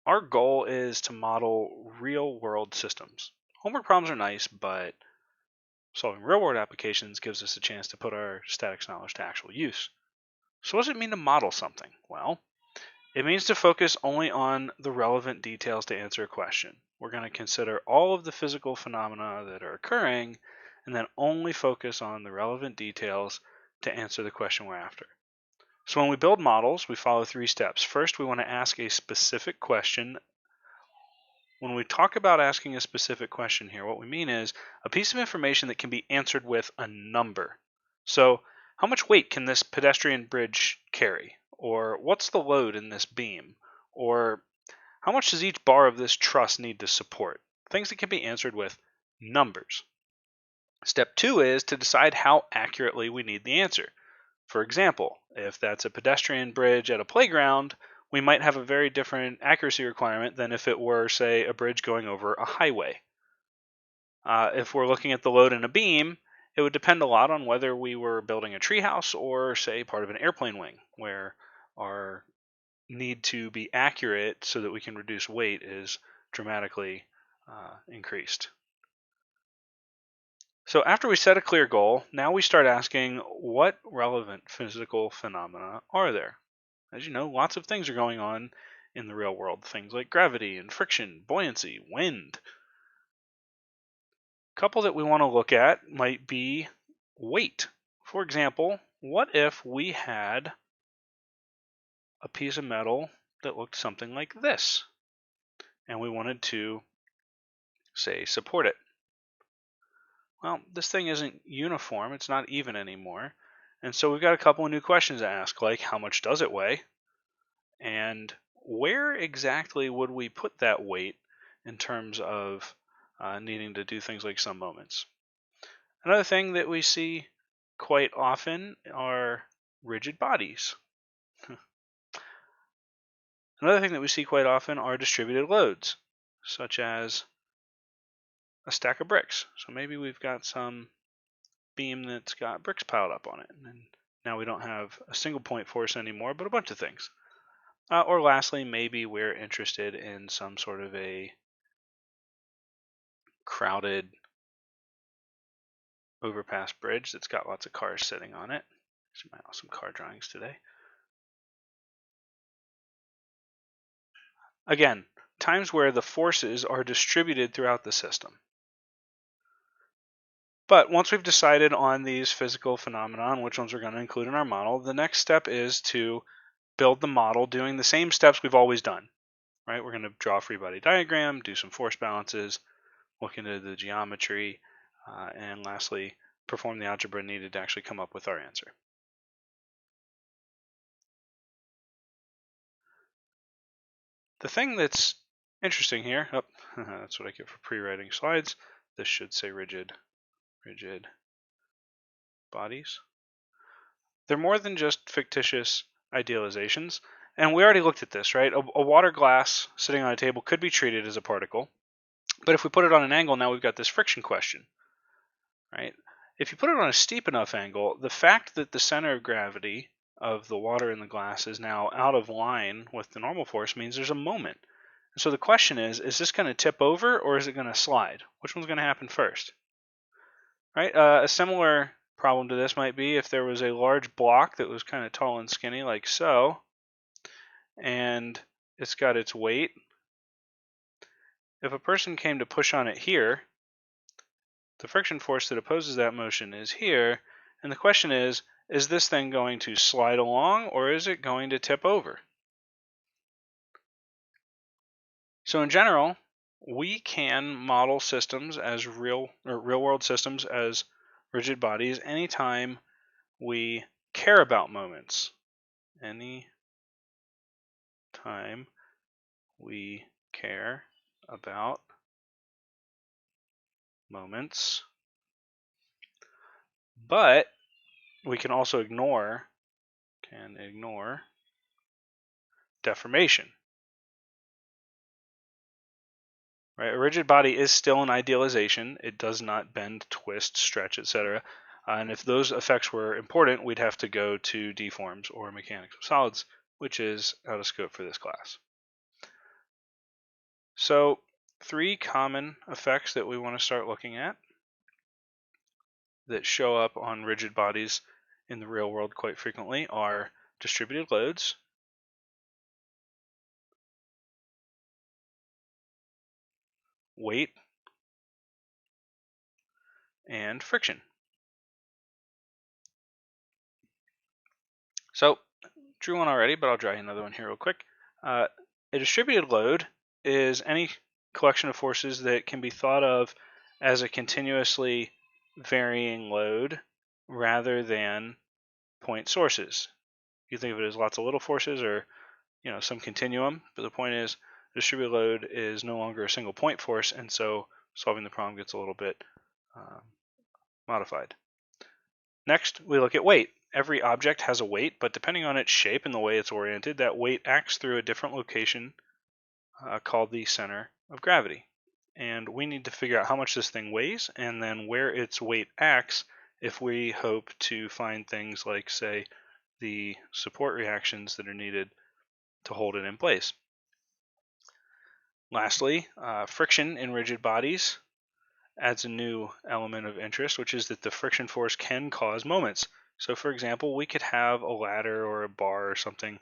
Our goal is to model real-world systems. Homework problems are nice, but solving real-world applications gives us a chance to put our statics knowledge to actual use. So what does it mean to model something? Well, it means to focus only on the relevant details to answer a question. We're going to consider all of the physical phenomena that are occurring and then only focus on the relevant details to answer the question we're after. So when we build models, we follow 3 steps. First, we want to ask a specific question. When we talk about asking a specific question here, what we mean is a piece of information that can be answered with a number. So, how much weight can this pedestrian bridge carry? Or what's the load in this beam? Or how much does each bar of this truss need to support? Things that can be answered with numbers. Step 2 is to decide how accurately we need the answer. For example, if that's a pedestrian bridge at a playground, we might have a very different accuracy requirement than if it were, say, a bridge going over a highway. If we're looking at the load in a beam, it would depend a lot on whether we were building a treehouse or, say, part of an airplane wing, where our need to be accurate so that we can reduce weight is dramatically increased. So after we set a clear goal, now we start asking what relevant physical phenomena are there? As you know, lots of things are going on in the real world. Things like gravity and friction, buoyancy, wind. A couple that we want to look at might be weight. For example, what if we had a piece of metal that looked something like this, and we wanted to, say, support it? Well, this thing isn't uniform, it's not even anymore. And so we've got a couple of new questions to ask, like how much does it weigh? And where exactly would we put that weight in terms of needing to do things like some moments? Another thing that we see quite often are rigid bodies. Another thing that we see quite often are distributed loads, such as a stack of bricks. So maybe we've got some beam that's got bricks piled up on it, and now we don't have a single point force anymore, but a bunch of things. Or lastly, maybe we're interested in some sort of a crowded overpass bridge that's got lots of cars sitting on it. Some awesome car drawings today. Again, times where the forces are distributed throughout the system. But once we've decided on these physical phenomena and which ones we're going to include in our model, the next step is to build the model doing the same steps we've always done. Right? We're going to draw a free body diagram, do some force balances, look into the geometry, and lastly, perform the algebra needed to actually come up with our answer. The thing that's interesting here, that's what I get for pre-writing slides. This should say rigid bodies. They're more than just fictitious idealizations. And we already looked at this, right? A water glass sitting on a table could be treated as a particle. But if we put it on an angle, now we've got this friction question, right? If you put it on a steep enough angle, the fact that the center of gravity of the water in the glass is now out of line with the normal force means there's a moment. And so the question is this going to tip over or is it going to slide? Which one's going to happen first? Right? A similar problem to this might be if there was a large block that was kind of tall and skinny like so, and it's got its weight. If a person came to push on it here, the friction force that opposes that motion is here, and the question is this thing going to slide along or is it going to tip over? So in general, we can model systems as real world systems as rigid bodies anytime we care about moments. Any time we care about moments. But we can also ignore deformation. Right? A rigid body is still an idealization. It does not bend, twist, stretch, etc. And if those effects were important, we'd have to go to deforms or mechanics of solids, which is out of scope for this class. So 3 common effects that we want to start looking at that show up on rigid bodies in the real world quite frequently are distributed loads, weight, and friction. So drew one already, but I'll draw you another one here real quick. A distributed load is any collection of forces that can be thought of as a continuously varying load rather than point sources. You think of it as lots of little forces or some continuum, but the point is distributed load is no longer a single point force, and so solving the problem gets a little bit modified. Next, we look at weight. Every object has a weight, but depending on its shape and the way it's oriented, that weight acts through a different location called the center of gravity. And we need to figure out how much this thing weighs and then where its weight acts if we hope to find things like, say, the support reactions that are needed to hold it in place. Lastly, friction in rigid bodies adds a new element of interest, which is that the friction force can cause moments. So for example, we could have a ladder or a bar or something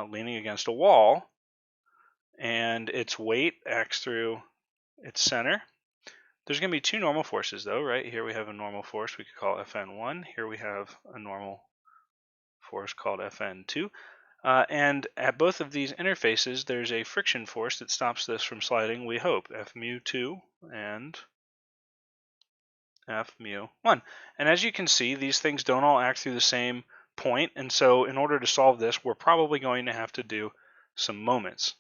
leaning against a wall, and its weight acts through its center. There's going to be 2 normal forces though, right? Here we have a normal force we could call Fn1. Here we have a normal force called Fn2. And at both of these interfaces, there's a friction force that stops this from sliding, we hope, F mu2 and F mu1. And as you can see, these things don't all act through the same point, and so in order to solve this, we're probably going to have to do some moments.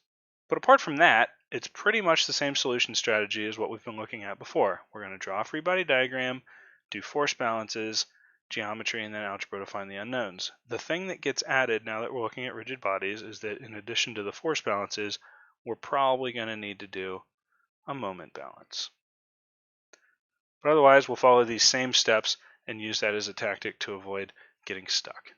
But apart from that, it's pretty much the same solution strategy as what we've been looking at before. We're going to draw a free body diagram, do force balances, geometry, and then algebra to find the unknowns. The thing that gets added now that we're looking at rigid bodies is that in addition to the force balances, we're probably going to need to do a moment balance. But otherwise, we'll follow these same steps and use that as a tactic to avoid getting stuck.